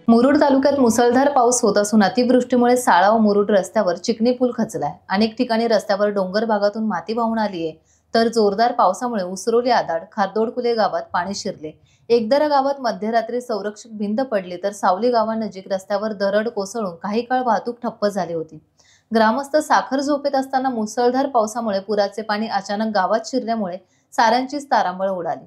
मुरुड तालुक्यात मुसळधार पाऊस होत असून अतिवृष्टीमुळे साळा व मुरुड रस्त्यावर चिकणी पूल खचलाय। अनेक ठिकाणी रस्त्यावर डोंगर भागातून माती वाहून आली आहे, तर जोरदार पावसामुळे उसरोली आदाड खारदोडकुले गावात पाणी शिरले। एकदरा गावात मध्यरात्री संरक्षक भिंत पडली, तर सावली गावानजीक रस्त्यावर दरड कोसळून काही काळ वाहतूक ठप्प झाली होती। ग्रामस्थ साखर झोपेत असताना मुसळधार पावसामुळे पुराचे पाणी अचानक गावात शिरल्यामुळे साऱ्यांचीच तारांबळ उडाली।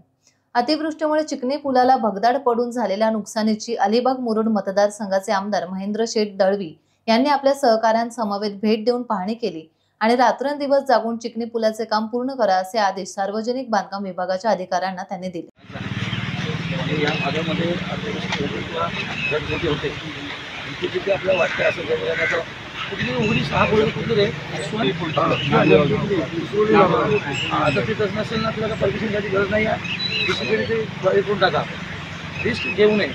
अतिवृष्टीमुळे चिकणी पुलाला भगदाड पडून झालेल्या नुकसानीची अलिबाग मुरुड मतदारसंघाचे आमदार महेंद्र शेठ दळवी यांनी आपल्या सहकाऱ्यांसमवेत भेट देऊन पाहणी केली आणि रात्रंदिवस जागून चिकणी पुलाचे काम पूर्ण करा असे आदेश सार्वजनिक बांधकाम विभागाच्या अधिकाऱ्यांना त्यांनी दिले। या भागामध्ये होते तिथे आपल्याला वाटतं असं कुठली उघडी 6 बोर्ड कुठली रे आता ते तसं नसेल ना, आपल्याला परमिशन घ्यायची गरज नाही आहे। दुसरीकडे ते करून टाका, रिस्क घेऊ नये।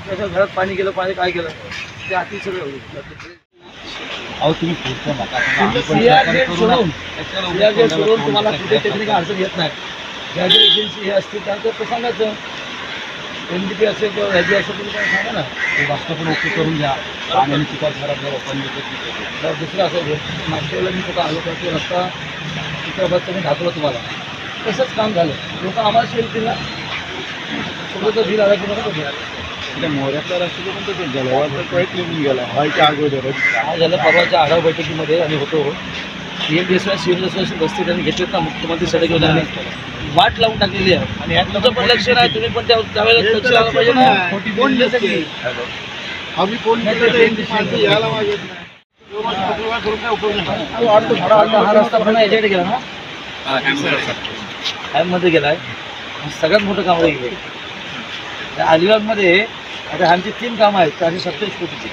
त्याच्या घरात पाणी गेलं, पाणी काय गेलं ते आधी सगळं होईल। अहो तुम्ही पुढचं सोडून तुम्हाला कुठे टेक्निकल अडचण येत नाही। ज्या ज्या एजन्सी हे असतील त्यांचं सांगायचं, NDP असेल किंवा राज्य असेल तुम्ही काय सांगा ना, ते वास्तव पण ओके करून घ्या। पाण्याने चिकार खराब ओपन तर दुसरं असेल मागच्या वेळेला मी स्वतः आलो तर तो रस्ता चित्राबादचा मी दाखवला तुम्हाला, तसंच काम झालं। लोक आम्हाला शेल ना थोडंसं बिल आला की नको मोऱ्यातला रस्ता पण तो जलवाचा पॉईंट निघून गेला व्हायच्या अगोदर। काय झालं, परवाच्या आढावा बैठकीमध्ये आम्ही होतो, CMDS रस्ते त्यांनी घेतलेत ना, मुख्यमंत्री सडक योजना वाट लावून टाकलेली आहे आणि ह्यात तुमचं पण लक्ष नाही, तुम्ही पण त्यावेळेला लक्ष द्यायला पाहिजे ना। आम्ही फोन यायला मागत हा रस्ता पण याच्याकडे गेला ना, मध्ये गेलाय। सगळ्यात मोठं काम आहे त्या अलिबागमध्ये। आता आमची 3 कामं आहेत 427 कोटीची,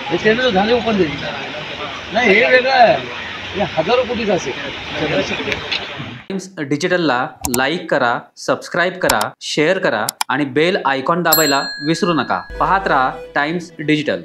हे टेंडर झाले ओपन देईल नाही, हे वेगळं आहे, हे हजारो कोटीचं असेल। टाइम्स डिजिटलला लाईक करा, सबस्क्राईब करा, शेअर करा आणि बेल आयकॉन दाबायला विसरू नका। पाहत रहा टाइम्स डिजिटल।